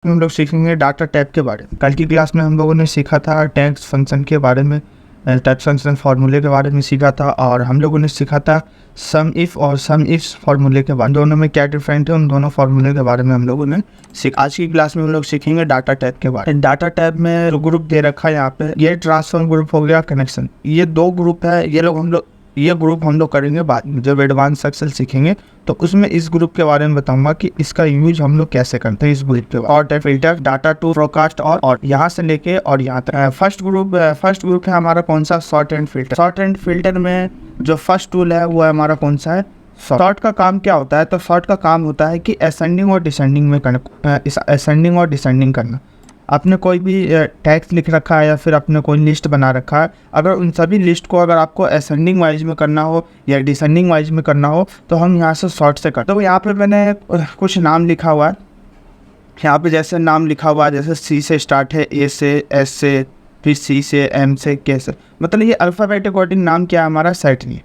हम लोग सीखेंगे डाटा टाइप के बारे में। कल की क्लास में हम लोगों ने सीखा था टैग्स फंक्शन के बारे में, टैग्स फंक्शन फार्मूले के बारे में सीखा था, और हम लोगों ने सीखा था सम इफ़ और सम इफ फार्मूले के बारे में। दोनों में क्या डिफरेंट है उन दोनों फार्मूले के बारे में हम लोगों ने सीखा। आज की क्लास में हम लोग सीखेंगे डाटा टाइप के बारे में। डाटा टाइप में ग्रुप दे रखा है यहाँ पे, ये ट्रांसफर ग्रुप हो गया, कनेक्शन, ये दो ग्रुप है। ये ग्रुप हम लोग करेंगे बाद में जब एडवांस एक्सेल सीखेंगे, तो उसमें इस ग्रुप के बारे में बताऊंगा कि इसका यूज हम लोग कैसे करते हैं इस ग्रुप के बाद। और फिल्टर, डाटा टू फोरकास्ट और यहाँ से लेके और यहाँ तक। फर्स्ट ग्रुप है हमारा कौन सा, sort and filter. Sort and filter में जो फर्स्ट टूल है वो है हमारा कौन सा है, सॉर्ट। का काम क्या होता है, तो सॉर्ट का काम होता है कि असेंडिंग और डिसेंडिंग में करना, असेंडिंग और डिसेंडिंग करना। आपने कोई भी टैक्स लिख रखा है या फिर आपने कोई लिस्ट बना रखा है, अगर उन सभी लिस्ट को अगर आपको असेंडिंग वाइज में करना हो या डिसेंडिंग वाइज में करना हो तो हम यहाँ से सॉर्ट से करते हैं। तो यहाँ पे मैंने कुछ नाम लिखा हुआ है, यहाँ पे जैसे नाम लिखा हुआ है, जैसे सी से स्टार्ट है, ए से, एस से, फिर सी से, एम से, के से, मतलब ये अल्फ़ाबेट अकॉर्डिंग नाम क्या है हमारा, सेट नहीं है।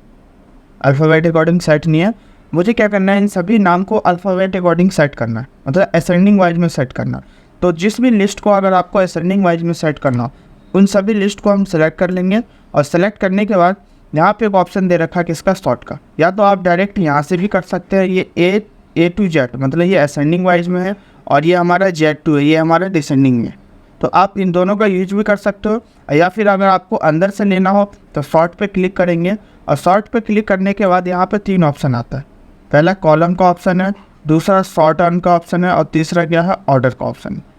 अल्फ़ाबेट अकॉर्डिंग सेट नहीं है। मुझे क्या करना है, इन सभी नाम को अल्फ़ाबेट अकॉर्डिंग सेट करना है, मतलब असेंडिंग वाइज में सेट करना है। तो जिस भी लिस्ट को अगर आपको असेंडिंग वाइज में सेट करना हो, उन सभी लिस्ट को हम सेलेक्ट कर लेंगे, और सेलेक्ट करने के बाद यहाँ पे एक ऑप्शन दे रखा है किसका, सॉर्ट का। या तो आप डायरेक्ट यहाँ से भी कर सकते हैं, ये ए टू जेड, मतलब ये असेंडिंग वाइज में है, और ये हमारा जेड टू है, ये हमारा डिसेंडिंग में। तो आप इन दोनों का यूज भी कर सकते हो, या फिर अगर आपको अंदर से लेना हो तो सॉर्ट पे क्लिक करेंगे, और सॉर्ट पे क्लिक करने के बाद यहाँ पे 3 ऑप्शन आता है। पहला कॉलम का ऑप्शन है, दूसरा सॉर्ट ऑन का ऑप्शन है, और तीसरा क्या है, ऑर्डर का ऑप्शन है।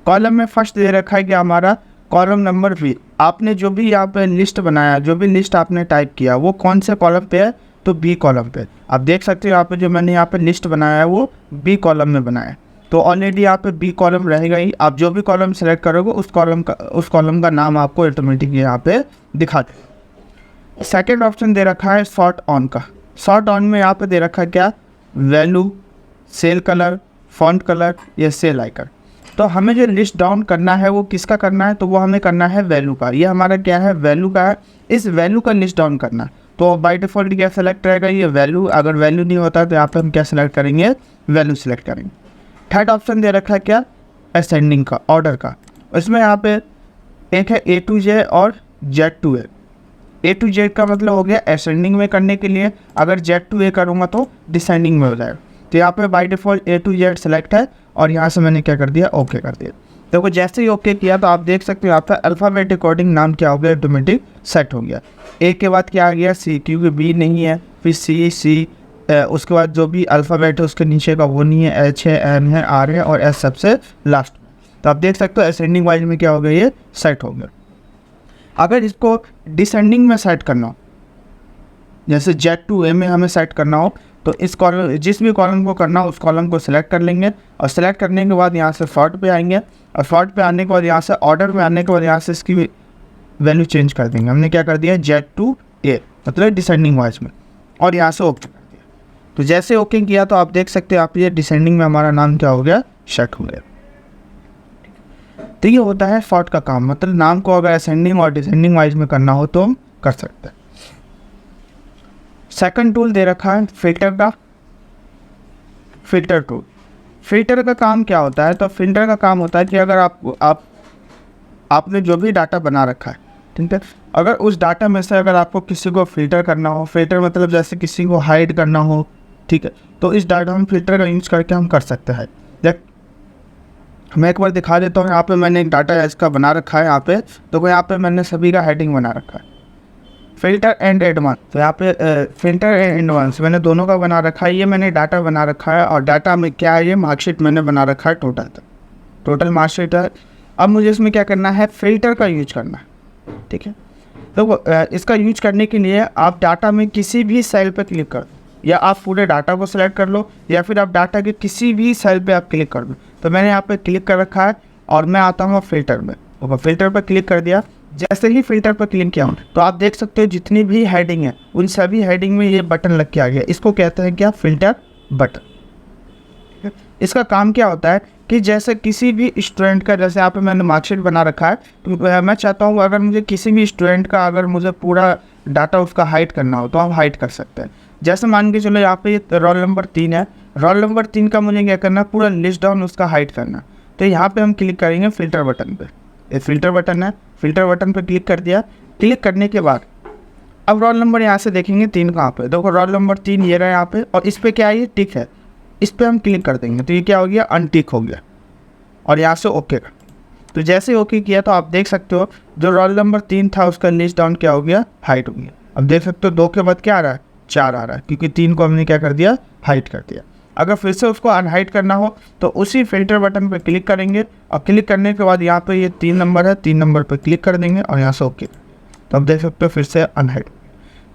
कॉलम में फर्स्ट दे रखा है कि हमारा कॉलम नंबर बी। आपने जो भी यहाँ पे लिस्ट बनाया, जो भी लिस्ट आपने टाइप किया, वो कौन से कॉलम पे है, तो बी कॉलम पे। आप देख सकते हो यहाँ पे जो मैंने यहाँ पे लिस्ट बनाया है वो बी कॉलम में बनाया है, तो ऑलरेडी यहाँ पे बी कॉलम रहेगा ही। आप जो भी कॉलम सेलेक्ट करोगे उस कॉलम का नाम आपको ऑटोमेटिक यहाँ पे दिखा दे। सेकेंड ऑप्शन दे रखा है सॉर्ट ऑन का। सॉर्ट ऑन में यहाँ पे दे रखा है क्या, value, cell colour, font colour या सेल आइकन। तो हमें जो लिस्ट डाउन करना है वो किसका करना है, तो वो हमें करना है वैल्यू का। ये हमारा क्या है, वैल्यू का है। इस वैल्यू का लिस्ट डाउन करना है, तो बाय डिफ़ॉल्ट क्या सेलेक्ट रहेगा, ये वैल्यू। अगर वैल्यू नहीं होता तो यहाँ पे हम क्या सेलेक्ट करेंगे, वैल्यू सेलेक्ट करेंगे। थर्ड ऑप्शन दे रखा है क्या, असेंडिंग का, ऑर्डर का। इसमें यहाँ पे एक है ए टू जे और Z to A. A to Z का मतलब हो गया असेंडिंग में करने के लिए, अगर जेड टू ए करूँगा तो डिसेंडिंग में हो जाएगा। तो यहाँ पे by default A to Z select है, और यहाँ से मैंने क्या कर दिया, ओके कर दिया। देखो जैसे ही ओके किया तो आप देख सकते हो यहाँ पे अल्फ़ाबेट अकॉर्डिंग नाम क्या हो गया, ऑटोमेटिक सेट हो गया। ए के बाद क्या आ गया, सी, क्योंकि बी नहीं है, फिर सी, उसके बाद जो भी अल्फ़ाबेट है उसके नीचे का वो नहीं है, एच है, एन है, आर है, और एस सबसे लास्ट में। तो आप देख सकते हो असेंडिंग वाइज में क्या हो गया, ये सेट हो गया। अगर इसको डिसेंडिंग में सेट करना हो, जैसे जेड टू ए में हमें सेट करना हो, तो इस कॉलम, जिस भी कॉलम को करना हो उस कॉलम को सिलेक्ट कर लेंगे, और सेलेक्ट करने के बाद यहाँ से सॉर्ट पे आएंगे, और सॉर्ट पे आने के बाद यहाँ से ऑर्डर में आने के बाद यहाँ से इसकी वैल्यू चेंज कर देंगे। हमने क्या कर दिया, जेड टू ए, मतलब डिसेंडिंग वाइज में, और यहाँ से ओके कर दिया। तो जैसे ओके किया तो आप देख सकते हो आप ये डिसेंडिंग में हमारा नाम क्या हो गया, सेट हो गया। तो ये होता है सॉर्ट का काम, मतलब नाम को अगर असेंडिंग और डिसेंडिंग वाइज में करना हो तो हम कर सकते हैं। सेकंड टूल दे रखा है फिल्टर का, फिल्टर टूल। फिल्टर का काम क्या होता है, तो फिल्टर का काम होता है कि अगर आपने जो भी डाटा बना रखा है, ठीक है, अगर उस डाटा में से अगर आपको किसी को फिल्टर करना हो, फिल्टर मतलब जैसे किसी को हाइड करना हो, ठीक है, तो इस डाटा में फिल्टर का यूज करके हम कर सकते हैं। देख मैं एक बार दिखा देता हूँ। यहाँ पे मैंने एक डाटा इसका बना रखा है, यहाँ पे तो यहाँ पे मैंने सभी का हेडिंग बना रखा है, फिल्टर एंड एडवांस। तो यहाँ पे फिल्टर एंड एडवांस मैंने दोनों का बना रखा है। ये मैंने डाटा बना रखा है, और डाटा में क्या है, ये मार्कशीट मैंने बना रखा है, टोटल मार्कशीट है। अब मुझे इसमें क्या करना है, फिल्टर का यूज करना है, ठीक है। तो इसका यूज करने के लिए आप डाटा में किसी भी सेल पर क्लिक कर दो, या आप पूरे डाटा को सिलेक्ट कर लो, या फिर आप डाटा के किसी भी सेल पे आप क्लिक कर दो। तो मैंने यहाँ पे क्लिक कर रखा है, और मैं आता हूँ फिल्टर में, और फिल्टर पर क्लिक कर दिया। जैसे ही फिल्टर पर क्लिक किया तो आप देख सकते हो जितनी भी हेडिंग है उन सभी हेडिंग में ये बटन लग के आ गया। इसको कहते हैं क्या, फिल्टर बटन। इसका काम क्या होता है कि जैसे किसी भी स्टूडेंट का, जैसे यहाँ पे मैंने मार्कशीट बना रखा है, तो मैं चाहता हूँ अगर मुझे किसी भी स्टूडेंट का अगर मुझे पूरा डाटा उसका हाइड करना हो तो हम हाइड कर सकते हैं। जैसे मान के चलो यहाँ पे रोल नंबर 3 है, रोल नंबर 3 का मुझे क्या करना है, पूरा लिस्ट डाउन उसका हाइड करना। तो यहाँ पे हम क्लिक करेंगे फ़िल्टर बटन पे। ये फ़िल्टर बटन है, फ़िल्टर बटन पे क्लिक कर दिया। क्लिक करने के बाद अब रोल नंबर यहाँ से देखेंगे 3 कहाँ पे, देखो रोल नंबर 3 ये रहा यहाँ पे, और इस पर क्या है, ये टिक है, इस पर हम क्लिक कर देंगे तो ये क्या हो गया, अनटिक हो गया, और यहाँ से ओके का। तो जैसे ओके किया तो आप देख सकते हो जो रोल नंबर 3 था उसका लिस्ट डाउन क्या हो गया, हाइट हो गया। अब देख सकते हो 2 के बाद क्या आ रहा है, 4 आ रहा है, क्योंकि 3 को हमने क्या कर दिया, हाइट कर दिया। अगर फिर से उसको अनहाइट करना हो तो उसी फिल्टर बटन पर क्लिक करेंगे, और क्लिक करने के बाद यहाँ पे ये 3 नंबर है, 3 नंबर पर क्लिक कर देंगे और यहाँ से ओके। तो अब देख सकते हो फिर से अनहाइट।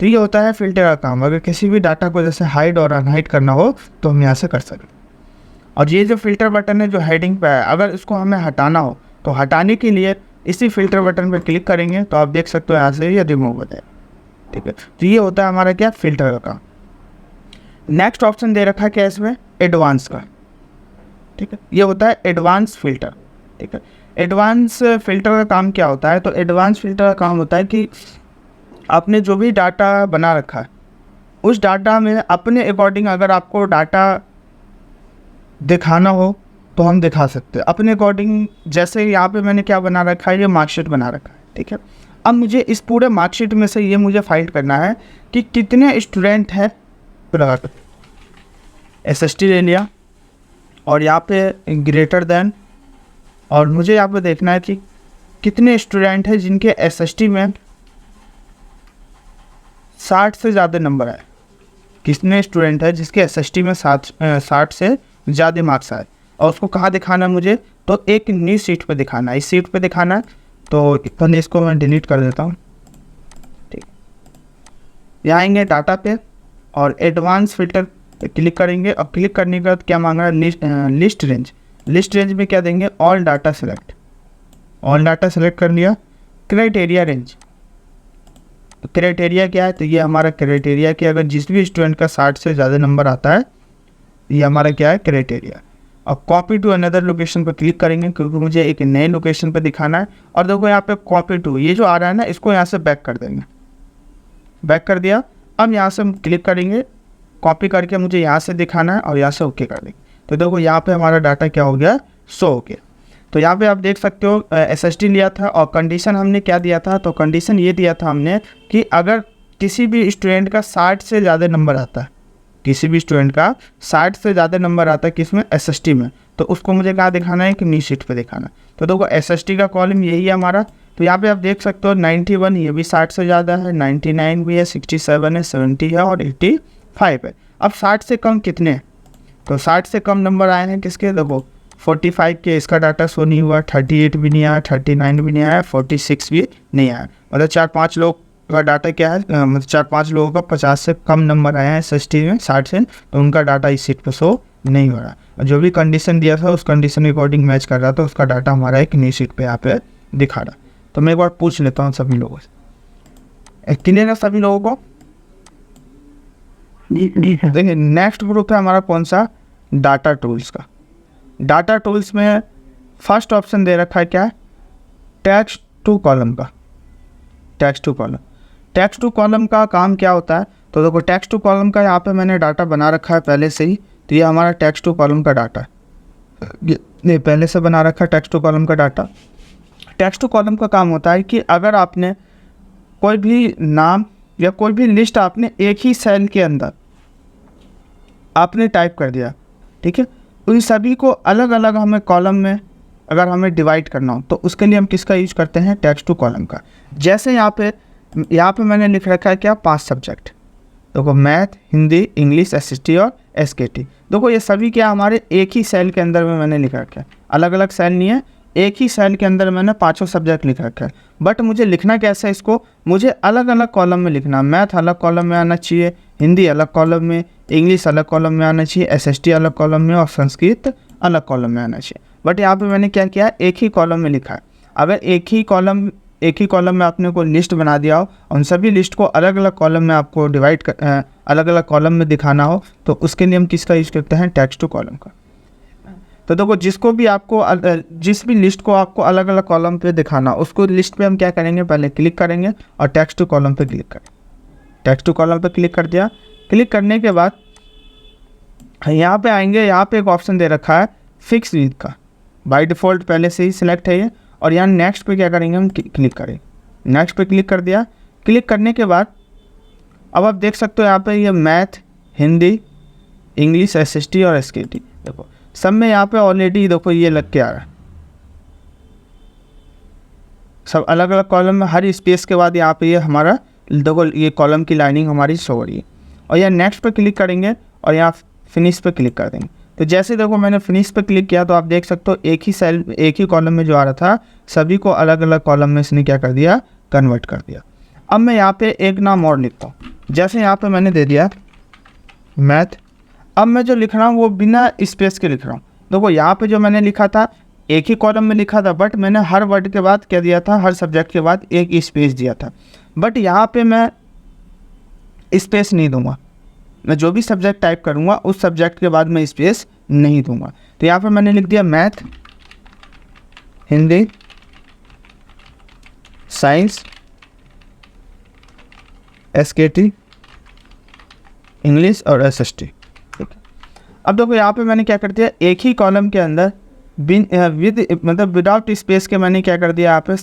तो ये होता है फिल्टर का काम। अगर किसी भी डाटा को जैसे हाइड और अनहाइड करना हो तो हम यहाँ से कर सकते। और ये जो फिल्टर बटन है जो हेडिंग पे है, अगर इसको हमें हटाना हो तो हटाने के लिए इसी फिल्टर बटन पर क्लिक करेंगे तो आप देख सकते हो यहाँ से ये रिमूव हो जाएगा। ठीक है, तो ये होता है हमारा क्या, फिल्टर का काम। नेक्स्ट ऑप्शन दे रखा है क्या इसमें, एडवांस का। ठीक है, ये होता है एडवांस फिल्टर। ठीक है, एडवांस फिल्टर का काम क्या होता है, तो एडवांस फिल्टर का काम होता है कि आपने जो भी डाटा बना रखा है उस डाटा में अपने अकॉर्डिंग अगर आपको डाटा दिखाना हो तो हम दिखा सकते हैं अपने अकॉर्डिंग। जैसे यहाँ पे मैंने क्या बना रखा है, ये मार्कशीट बना रखा है। ठीक है, अब मुझे इस पूरे मार्कशीट में से ये मुझे फाइंड करना है कि कितने स्टूडेंट हैं। SST ले लिया और यहाँ पे ग्रेटर देन, और मुझे यहाँ पे देखना है कि कितने स्टूडेंट हैं जिनके SST में 60 से ज़्यादा नंबर आए। कितने स्टूडेंट है जिसके SST में 60 से ज़्यादा मार्क्स आए, और उसको कहाँ दिखाना है मुझे, तो एक न्यू सीट पे दिखाना है, इस सीट पे दिखाना है। तो पहले इसको मैं डिलीट कर देता हूँ। ठीक, यहाँ आएंगे डाटा पे और एडवांस फिल्टर पे क्लिक करेंगे, और क्लिक करने के बाद क्या मांग रहा है, लिस्ट रेंज। लिस्ट रेंज में क्या देंगे, all data select. All data select कर लिया। क्राइटेरिया रेंज, तो क्राइटेरिया क्या है, तो ये हमारा क्राइटेरिया कि अगर जिस भी स्टूडेंट का 60 से ज़्यादा नंबर आता है, ये हमारा क्या है, क्राइटेरिया। अब कॉपी टू अनदर लोकेशन पर क्लिक करेंगे क्योंकि मुझे एक नए लोकेशन पर दिखाना है। और देखो यहाँ पे कॉपी टू, ये जो आ रहा है ना, इसको यहाँ से बैक कर देंगे। बैक कर दिया। अब यहाँ से हम क्लिक करेंगे, कॉपी करके मुझे यहाँ से दिखाना है और यहाँ से ओके कर देंगे। तो देखो यहाँ पे हमारा डाटा क्या हो गया, शो हो गया। तो यहाँ पे आप देख सकते हो SST लिया था, और कंडीशन हमने क्या दिया था, तो कंडीशन ये दिया था हमने कि अगर किसी भी स्टूडेंट का 60 से ज़्यादा नंबर आता है, किसी भी स्टूडेंट का 60 से ज़्यादा नंबर आता है किसमें, SST में, तो उसको मुझे क्या दिखाना है कि न्यू शीट पे दिखाना है। तो देखो SST का कॉलम यही है हमारा। तो यहाँ पे आप देख सकते हो 91 ये भी 60 से ज़्यादा है, 99 भी है, 67 है, 70 है और 85 है। अब 60 से कम कितने हैं, तो 60 से कम नंबर आए हैं किसके, देखो 45 के इसका डाटा शो नहीं हुआ, 38 भी नहीं आया, 39 भी नहीं आया, 46 भी नहीं आया। मतलब 4-5 लोग का डाटा क्या है, मतलब 4-5 लोगों का 50 से कम नंबर आया है SST में 60 से, तो उनका डाटा इस सीट पर शो नहीं हो रहा। और जो भी कंडीशन दिया था उस कंडीशन के अकॉर्डिंग मैच कर रहा था, उसका डाटा हमारा एक न्यू सीट पे यहाँ पे दिखा रहा। तो मैं एक बार पूछ लेता हूँ सभी लोगों से, क्लियर है सभी लोगों को? देखिए नेक्स्ट ग्रुप है हमारा कौन सा, डाटा टूल्स का। डाटा टूल्स में फर्स्ट ऑप्शन दे रखा है क्या है, टेक्स्ट टू कॉलम का। Text to column, text to column का काम क्या होता है, तो देखो टेक्स्ट टू कॉलम का यहाँ पे मैंने डाटा बना रखा है पहले से ही। तो ये हमारा टेक्स्ट टू कॉलम का डाटा है, ये पहले से बना रखा है टेक्स्ट टू कॉलम का डाटा। टेक्स्ट टू कॉलम का काम होता है कि अगर आपने कोई भी नाम या कोई भी लिस्ट आपने एक ही सेल के अंदर आपने टाइप कर दिया, ठीक है, उन सभी को अलग अलग हमें कॉलम में अगर हमें डिवाइड करना हो तो उसके लिए हम किसका यूज करते हैं, टेक्स्ट टू कॉलम का। जैसे यहाँ पे मैंने लिख रखा है क्या, 5 सब्जेक्ट। देखो मैथ, हिंदी, इंग्लिश, SST और SKT। देखो ये सभी क्या हमारे एक ही सेल के अंदर में मैंने लिख रखा है, अलग अलग सेल नहीं है, एक ही सेल के अंदर मैंने 5 सब्जेक्ट लिख रखा है। बट मुझे लिखना कैसे है इसको, मुझे अलग अलग कॉलम में लिखना। मैथ अलग कॉलम में आना चाहिए, हिंदी अलग कॉलम में, इंग्लिश अलग कॉलम में आना चाहिए, SST अलग कॉलम में और संस्कृत अलग कॉलम में आना चाहिए। बट यहाँ पे मैंने क्या किया, एक ही कॉलम में लिखा है। अगर एक ही कॉलम में आपने कोई लिस्ट बना दिया हो, उन सभी लिस्ट को अलग अलग कॉलम में आपको अलग अलग कॉलम में दिखाना हो, तो उसके लिए हम किसका यूज करते हैं, टेक्स्ट टू कॉलम का। तो देखो जिस भी लिस्ट को आपको अलग अलग कॉलम पे दिखाना, उसको लिस्ट पे हम क्या करेंगे, पहले क्लिक करेंगे और टेक्स्ट टू कॉलम पे क्लिक करें। टेक्स्ट टू कॉलम पे क्लिक कर दिया। क्लिक करने के बाद यहाँ पे आएंगे, यहाँ पे एक ऑप्शन दे रखा है फिक्स विथ का। बाय डिफ़ॉल्ट पहले से ही सिलेक्ट है ये। और यहाँ नेक्स्ट पे क्या करेंगे हम, क्लिक करें। नेक्स्ट पे क्लिक कर दिया। क्लिक करने के बाद अब आप देख सकते हो यहाँ पे ये मैथ, हिंदी, इंग्लिश, एसएसटी और एसकेटी, देखो सब में यहाँ पे ऑलरेडी देखो ये लग के आ रहा है, सब अलग अलग कॉलम में। हर स्पेस के बाद यहाँ पे ये हमारा देखो ये कॉलम की लाइनिंग हमारी शो हो रही है। और यहाँ नेक्स्ट पे क्लिक करेंगे और यहाँ फिनिश पे क्लिक कर देंगे। तो जैसे देखो मैंने फिनिश पे क्लिक किया तो आप देख सकते हो एक ही सेल, एक ही कॉलम में जो आ रहा था सभी को अलग अलग कॉलम में इसने क्या कर दिया, कन्वर्ट कर दिया। अब मैं यहाँ पे एक नाम और लिखता हूँ, जैसे यहाँ पे मैंने दे दिया मैथ। अब मैं जो लिख रहा हूँ वो बिना स्पेस के लिख रहा हूँ। देखो यहाँ पे जो मैंने लिखा था एक ही कॉलम में लिखा था, बट मैंने हर वर्ड के बाद क्या दिया था, हर सब्जेक्ट के बाद एक स्पेस दिया था। बट यहाँ पे मैं स्पेस नहीं दूंगा, मैं जो भी सब्जेक्ट टाइप करूँगा उस सब्जेक्ट के बाद मैं स्पेस नहीं दूंगा। तो यहाँ पे मैंने लिख दिया मैथ, हिंदी, साइंस, एसकेटी, इंग्लिश और एसएसटी। ठीक है, अब देखो यहाँ पे मैंने क्या कर दिया, एक ही कॉलम के अंदर मतलब विदाउट स्पेस के मैंने क्या कर दिया, यहाँ पे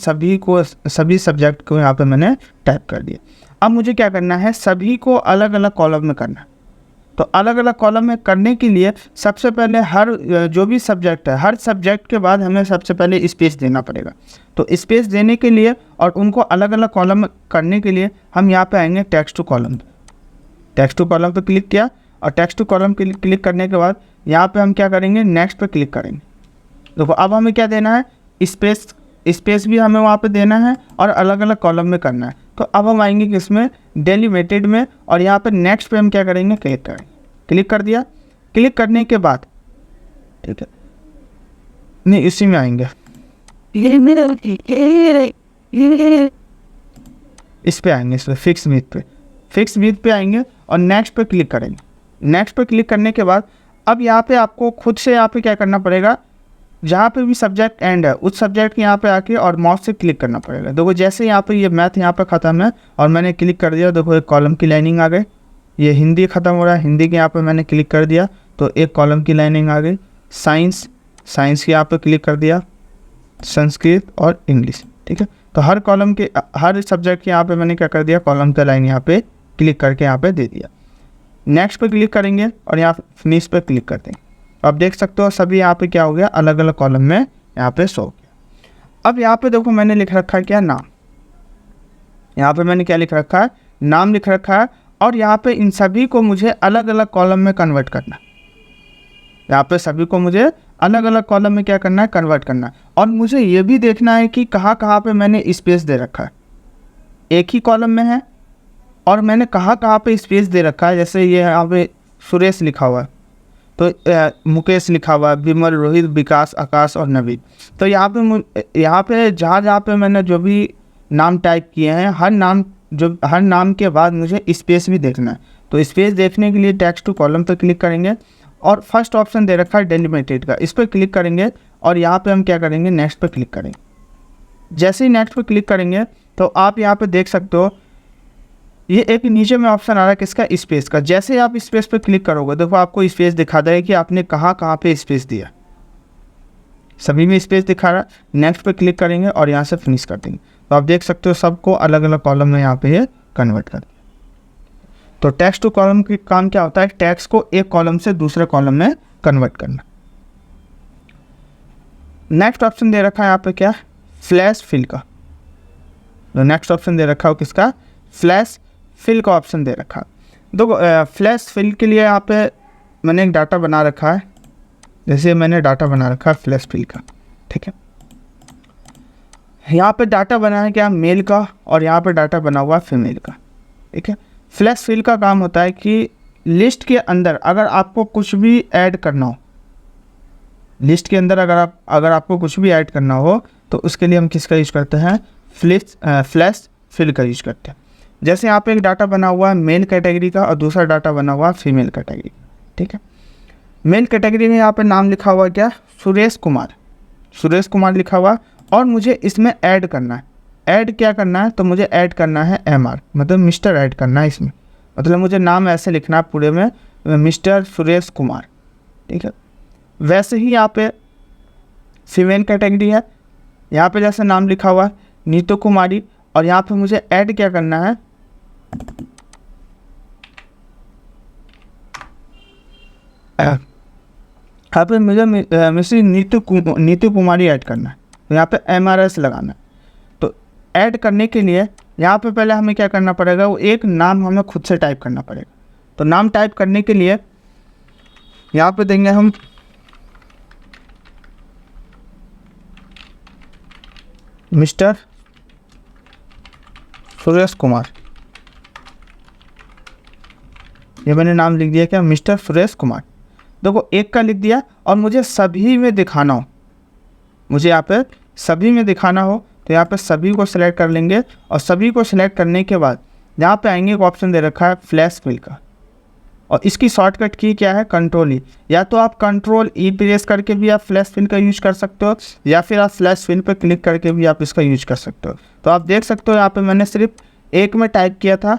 सभी सब्जेक्ट को यहाँ पे मैंने टाइप कर दिया। अब मुझे क्या करना है, सभी को अलग अलग कॉलम में करना है। तो अलग अलग कॉलम में करने के लिए सबसे पहले हर जो भी सब्जेक्ट है, हर सब्जेक्ट के बाद हमें सबसे पहले स्पेस देना पड़ेगा। तो स्पेस देने के लिए और उनको अलग अलग कॉलम में करने के लिए हम यहाँ पे आएंगे text to column. Text to column पे क्लिक किया और टेक्स्ट टू कॉलम क्लिक करने के बाद यहाँ पे हम क्या करेंगे, नेक्स्ट पे क्लिक करेंगे। देखो अब हमें क्या देना है, स्पेस भी हमें वहाँ पे देना है और अलग अलग कॉलम में करना है। तो अब हम आएंगे किसमें, डेलिमिटेड में, और यहाँ पे नेक्स्ट पे हम क्या करेंगे, क्लिक करेंगे। क्लिक कर दिया। क्लिक करने के बाद ठीक है, नहीं इसी में आएंगे, इस पे आएंगे, इस पे फिक्स विथ पे आएंगे और नेक्स्ट पे क्लिक करेंगे। नेक्स्ट पे क्लिक करने के बाद अब यहाँ पे आपको खुद से यहाँ पे क्या करना पड़ेगा, जहाँ पे भी सब्जेक्ट एंड है उस सब्जेक्ट के यहाँ पे आके और माउस से क्लिक करना पड़ेगा। देखो जैसे यहाँ पे ये मैथ यहाँ पे ख़त्म है और मैंने क्लिक कर दिया, देखो एक कॉलम की लाइनिंग आ गई। ये हिंदी ख़त्म हो रहा है, हिंदी के यहाँ पे मैंने क्लिक कर दिया तो एक कॉलम की लाइनिंग आ गई। साइंस के यहाँ पे क्लिक कर दिया, संस्कृत और इंग्लिश। ठीक है, तो हर कॉलम के हर सब्जेक्ट के यहाँ पे मैंने क्या कर दिया, कॉलम का लाइन यहाँ पे क्लिक करके यहाँ पे दे दिया। नेक्स्ट पे क्लिक करेंगे और यहाँ फिनिश पे क्लिक करते हैं। अब देख सकते हो सभी यहाँ पे क्या हो गया, अलग अलग कॉलम में यहाँ पे शो हो गया। अब यहाँ पे देखो मैंने लिख रखा है क्या, नाम। यहाँ पे मैंने क्या लिख रखा है, नाम लिख रखा है। और यहाँ पे इन सभी को मुझे अलग अलग कॉलम में कन्वर्ट करना है। यहाँ पे सभी को मुझे अलग अलग कॉलम में क्या करना है, कन्वर्ट करना है। और मुझे ये भी देखना है कि कहाँ कहाँ पे मैंने स्पेस दे रखा है। एक ही कॉलम में है और मैंने कहाँ कहाँ पे स्पेस दे रखा है। जैसे ये यहाँ पे सुरेश लिखा हुआ है, तो मुकेश लिखा हुआ है, विमल, रोहित, विकास, आकाश और नवीन। तो यहाँ पे जहाँ पे मैंने जो भी नाम टाइप किए हैं, हर नाम के बाद मुझे स्पेस भी देखना है। तो स्पेस देखने के लिए टेक्स्ट टू कॉलम पर क्लिक करेंगे और फर्स्ट ऑप्शन दे रखा है डेलिमिटेड का, इस पर क्लिक करेंगे और यहाँ पे हम क्या करेंगे, नेक्स्ट पे क्लिक करेंगे। जैसे ही नेक्स्ट पे क्लिक करेंगे तो आप यहाँ पे देख सकते हो ये एक नीचे में ऑप्शन आ रहा है किसका, स्पेस का। जैसे आप स्पेस पे क्लिक करोगे देखो आपको स्पेस दिखा देगा कि आपने कहाँ कहाँ पे स्पेस दिया, सभी में स्पेस दिखा रहा है। नेक्स्ट पे क्लिक करेंगे और यहाँ से फिनिश कर देंगे। तो आप देख सकते हो सबको अलग अलग कॉलम में यहाँ पे ये कन्वर्ट कर दिया। तो टेक्स्ट टू कॉलम की काम क्या होता है, टेक्स्ट को एक कॉलम से दूसरे कॉलम में कन्वर्ट करना। नेक्स्ट ऑप्शन दे रखा है यहाँ पे क्या, फ्लैश फिल का। तो नेक्स्ट ऑप्शन दे रखा हो किसका, फ्लैश फिल का ऑप्शन दे रखा। देखो फ्लैश फिल के लिए यहाँ पे मैंने एक डाटा बना रखा है। जैसे मैंने डाटा बना रखा है फ्लैश फिल का, ठीक है। यहाँ पे डाटा बना है क्या, मेल का, और यहाँ पे डाटा बना हुआ फीमेल का, ठीक है। फ्लैश फिल का काम होता है कि लिस्ट के अंदर अगर आपको कुछ भी ऐड करना हो, लिस्ट के अंदर अगर आपको कुछ भी ऐड करना हो तो उसके लिए हम किसका यूज़ करते हैं, फ्लैश फिल का यूज़ करते हैं। जैसे यहाँ पे एक डाटा बना हुआ है मेल कैटेगरी का और दूसरा डाटा बना हुआ है फीमेल कैटेगरी का, ठीक है। मेल कैटेगरी में यहाँ पे नाम लिखा हुआ है क्या, सुरेश कुमार लिखा हुआ, और मुझे इसमें ऐड करना है। ऐड क्या करना है, तो मुझे ऐड करना है MR, मतलब मिस्टर ऐड करना है इसमें। मतलब मुझे नाम ऐसे लिखना है पूरे में, मिस्टर सुरेश कुमार, ठीक है। वैसे ही यहाँ पे फीमेल कैटेगरी है, यहाँ पे जैसे नाम लिखा हुआ है नीतू कुमारी, और यहाँ पे मुझे ऐड क्या करना है, यहाँ पे मुझे मिसेस नीतू कुमारी ऐड करना है, तो यहाँ पे MRS लगाना है। तो ऐड करने के लिए यहाँ पे पहले हमें क्या करना पड़ेगा, वो एक नाम हमें खुद से टाइप करना पड़ेगा। तो नाम टाइप करने के लिए यहाँ पे देंगे हम मिस्टर सुरेश कुमार। ये मैंने नाम लिख दिया क्या, मिस्टर सुरेश कुमार। देखो एक का लिख दिया, और मुझे सभी में दिखाना हो, मुझे यहाँ पे सभी में दिखाना हो, तो यहाँ पे सभी को सिलेक्ट कर लेंगे। और सभी को सिलेक्ट करने के बाद यहाँ पे आएंगे, एक ऑप्शन दे रखा है फ्लैश फिल का, और इसकी शॉर्टकट की क्या है, कंट्रोल ई। या तो आप कंट्रोल ई प्रेस करके भी आप फ्लैश फिल का यूज कर सकते हो, या फिर आप फ्लैश फिल पे क्लिक करके भी आप इसका यूज कर सकते हो। तो आप देख सकते हो यहाँ पे मैंने सिर्फ एक में टाइप किया था,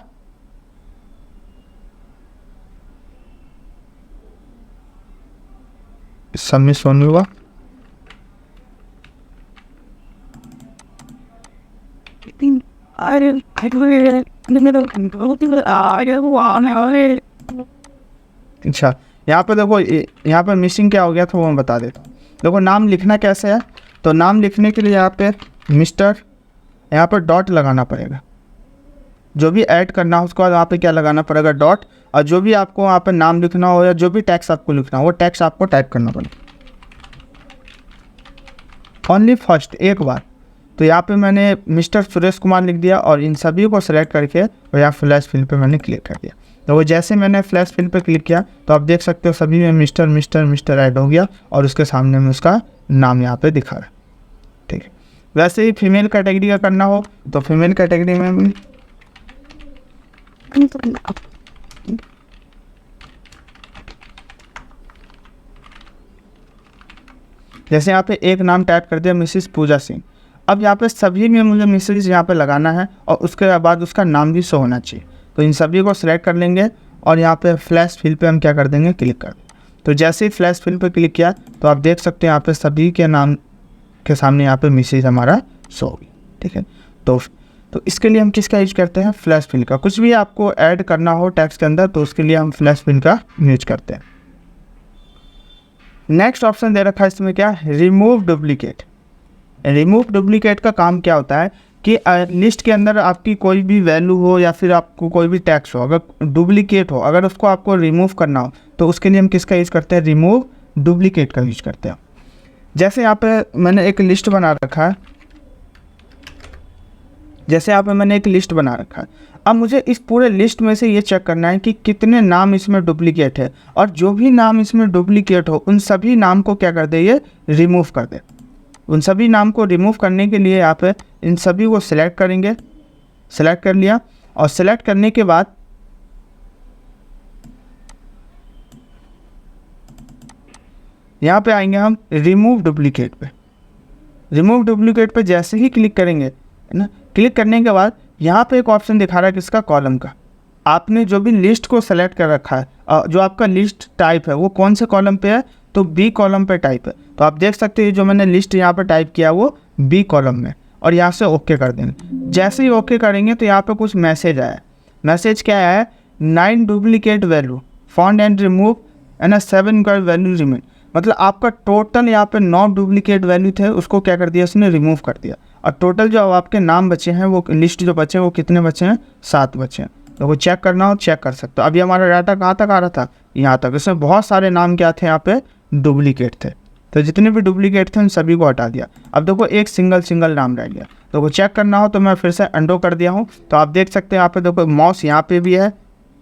सबमिट होने हुआ। अच्छा, यहाँ पे देखो, यहाँ पे मिसिंग क्या हो गया था वो मैं बता देता हूँ। देखो नाम लिखना कैसे है, तो नाम लिखने के लिए यहाँ पे मिस्टर, यहाँ पर डॉट लगाना पड़ेगा। जो भी ऐड करना हो उसके बाद वहाँ पे क्या लगाना पड़ेगा, डॉट। और जो भी आपको वहाँ पे नाम लिखना हो या जो भी टैक्स आपको लिखना हो वो टैक्स आपको टाइप करना पड़ेगा ओनली फर्स्ट, एक बार। तो यहाँ पे मैंने मिस्टर सुरेश कुमार लिख दिया, और इन सभी को सेलेक्ट करके और यहाँ फ्लैश फिल पे मैंने क्लिक कर दिया। तो वो जैसे मैंने फ्लैश फिल पे क्लिक किया तो आप देख सकते हो सभी में मिस्टर मिस्टर मिस्टर ऐड हो गया, और उसके सामने में उसका नाम यहाँ पे दिखा रहा है। ठीक है, वैसे ही फीमेल कैटेगरी का करना हो तो फीमेल कैटेगरी में भी जैसे यहाँ पे एक नाम टाइप कर दिया मिसेस पूजा सिंह। अब यहाँ पे सभी में मुझे मिसेस यहाँ पे लगाना है, और उसके बाद उसका नाम भी शो होना चाहिए। तो इन सभी को सिलेक्ट कर लेंगे, और यहाँ पे फ्लैश फिल पे हम क्या कर देंगे, क्लिक कर देंगे। तो जैसे ही फ्लैश फिल पे क्लिक किया तो आप देख सकते हैं यहाँ पे सभी के नाम के सामने यहाँ पे मिसेस हमारा शो हो गया। ठीक है, तो इसके लिए हम किसका यूज करते हैं, फ्लैश फिल का। कुछ भी आपको ऐड करना हो टेक्स्ट के अंदर तो उसके लिए हम फ्लैश फिल का यूज करते हैं। नेक्स्ट ऑप्शन दे रखा है इसमें क्या, रिमूव डुप्लीकेट। रिमूव डुप्लीकेट का काम क्या होता है कि लिस्ट के अंदर आपकी कोई भी वैल्यू हो या फिर आपको कोई भी टैक्स हो, अगर डुप्लीकेट हो, अगर उसको आपको रिमूव करना हो तो उसके लिए हम किसका यूज़ करते हैं, रिमूव डुप्लीकेट का यूज करते हैं। जैसे यहाँ पे मैंने एक लिस्ट बना रखा है, अब मुझे इस पूरे लिस्ट में से ये चेक करना है कि कितने नाम इसमें डुप्लीकेट है, और जो भी नाम इसमें डुप्लीकेट हो उन सभी नाम को क्या कर दे, ये रिमूव कर दे। उन सभी नाम को रिमूव करने के लिए यहाँ पे इन सभी को सिलेक्ट करेंगे, सिलेक्ट कर लिया, और सिलेक्ट करने के बाद यहाँ पे आएंगे हम रिमूव डुप्लीकेट पे। रिमूव डुप्लीकेट पे जैसे ही क्लिक करेंगे, है ना, क्लिक करने के बाद यहाँ पे एक ऑप्शन दिखा रहा है किसका, कॉलम का। आपने जो भी लिस्ट को सेलेक्ट कर रखा है, जो आपका लिस्ट टाइप है वो कौन से कॉलम पे है, तो बी कॉलम पे टाइप है। तो आप देख सकते हैं जो मैंने लिस्ट यहाँ पे टाइप किया वो बी कॉलम में, और यहाँ से ओके कर देंगे। जैसे ही ओके करेंगे तो यहाँ पे कुछ मैसेज आया। मैसेज क्या आया है, 9 duplicate value found and remove and 7 का वैल्यू रिमेन। मतलब आपका टोटल यहाँ पे 9 डुप्लीकेट वैल्यू थे, उसको क्या कर दिया, उसने रिमूव कर दिया। और टोटल जो आपके नाम बचे हैं, वो लिस्ट जो बचे हैं वो कितने बचे हैं, 7 बचे हैं। तो वो चेक करना हो चेक कर सकते हो। अभी हमारा डाटा कहाँ तक आ रहा था, यहाँ तक। इसमें बहुत सारे नाम क्या थे, यहाँ पे डुप्लीकेट थे। तो जितने भी डुप्लीकेट थे उन सभी को हटा दिया। अब देखो एक सिंगल नाम रह गया। तो वो चेक करना हो तो मैं फिर से अंडो कर दिया हूँ। तो आप देख सकते हैं यहाँ पे देखो मॉस यहाँ पे भी है,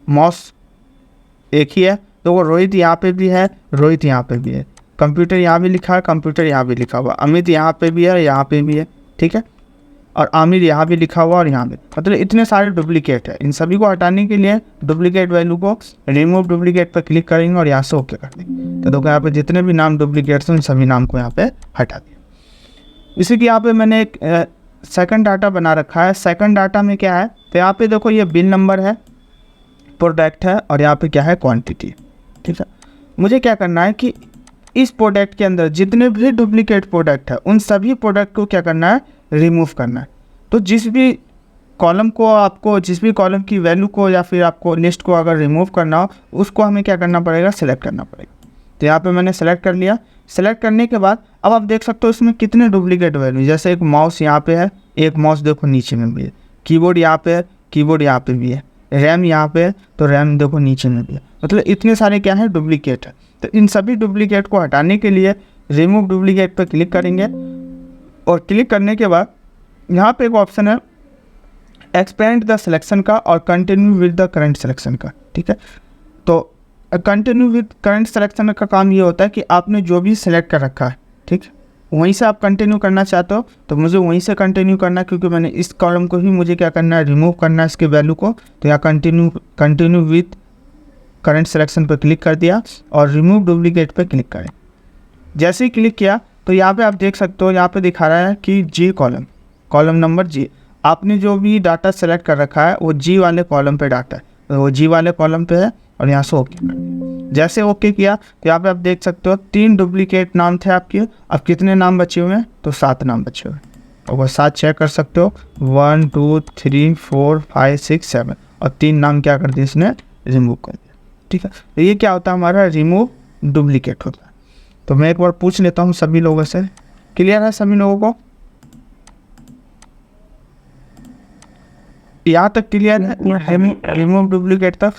मॉस एक ही है। तो वो रोहित यहाँ पे भी है, रोहित यहाँ पे भी है। कंप्यूटर यहाँ भी लिखा है, कंप्यूटर यहाँ भी लिखा हुआ। अमित यहाँ पे भी है, यहाँ पे भी है, ठीक है। और आमिर यहाँ भी लिखा हुआ और यहाँ भी, मतलब इतने सारे डुप्लीकेट है। इन सभी को हटाने के लिए डुप्लीकेट वैल्यू को रिमूव डुप्लीकेट पर क्लिक करेंगे और यहाँ से ओके कर देंगे। तो देखो यहाँ पे जितने भी नाम डुप्लीकेट हैं उन सभी नाम को यहाँ पे हटा दिया। इसी की यहाँ पे मैंने एक सेकंड डाटा बना रखा है। सेकंड डाटा में क्या है, तो यहाँ पे देखो ये बिल नंबर है, प्रोडक्ट है, और यहाँ पे क्या है, क्वांटिटी। ठीक है, मुझे क्या करना है कि इस प्रोडक्ट के अंदर जितने भी डुप्लीकेट प्रोडक्ट है उन सभी प्रोडक्ट को क्या करना है, रिमूव करना है। तो जिस भी कॉलम को आपको, जिस भी कॉलम की वैल्यू को या फिर आपको लिस्ट को अगर रिमूव करना हो, उसको हमें क्या करना पड़ेगा, सेलेक्ट करना पड़ेगा। तो यहाँ पे मैंने सेलेक्ट कर लिया। सेलेक्ट करने के बाद अब आप देख सकते हो इसमें कितने डुप्लीकेट वैल्यू, जैसे एक माउस यहाँ पे है, एक माउस देखो नीचे में भी है, कीबोर्ड यहाँ पे है, कीबोर्ड यहाँ पे भी है, रैम यहाँ पे है तो रैम देखो नीचे में भी है, मतलब इतने सारे क्या है, डुप्लीकेट है। तो इन सभी डुप्लीकेट को हटाने के लिए रिमूव डुप्लीकेट पर क्लिक करेंगे और क्लिक करने के बाद यहाँ पे एक ऑप्शन है एक्सपेंड द सिलेक्शन का और continue with the current selection का, ठीक है। तो कंटिन्यू विद करंट सिलेक्शन का काम ये होता है कि आपने जो भी सिलेक्ट कर रखा है, ठीक, वहीं से आप कंटिन्यू करना चाहते हो तो मुझे वहीं से कंटिन्यू करना है, क्योंकि मैंने इस कॉलम को ही मुझे क्या करना है, रिमूव करना है इसके वैल्यू को। तो यहाँ कंटिन्यू विद करंट सिलेक्शन पर क्लिक कर दिया और रिमूव डुप्लीकेट पर क्लिक करें। जैसे ही क्लिक किया तो यहाँ पे आप देख सकते हो, यहाँ पे दिखा रहा है कि जी कॉलम नंबर जी, आपने जो भी डाटा सेलेक्ट कर रखा है वो जी वाले कॉलम पे डाटा है, तो वो जी वाले कॉलम पे है और यहाँ से ओके कर दिया। जैसे ओके किया तो यहाँ पे आप देख सकते हो 3 डुप्लीकेट नाम थे आपके, अब कितने नाम बचे हुए हैं, तो 7 नाम बचे हुए हैं और वो 7 चेक कर सकते हो, 1 2 3 4 5 6 7 और 3 नाम क्या कर दिए इसने, रिमूव कर दिया, ठीक है। तो ये क्या होता है, हमारा रिमूव डुप्लीकेट होता है। तो मैं एक बार पूछ लेता हूँ सभी लोगों से, क्लियर है सभी लोगों को, यहाँ तक क्लियर है, रिमूव डुप्लीकेट तक?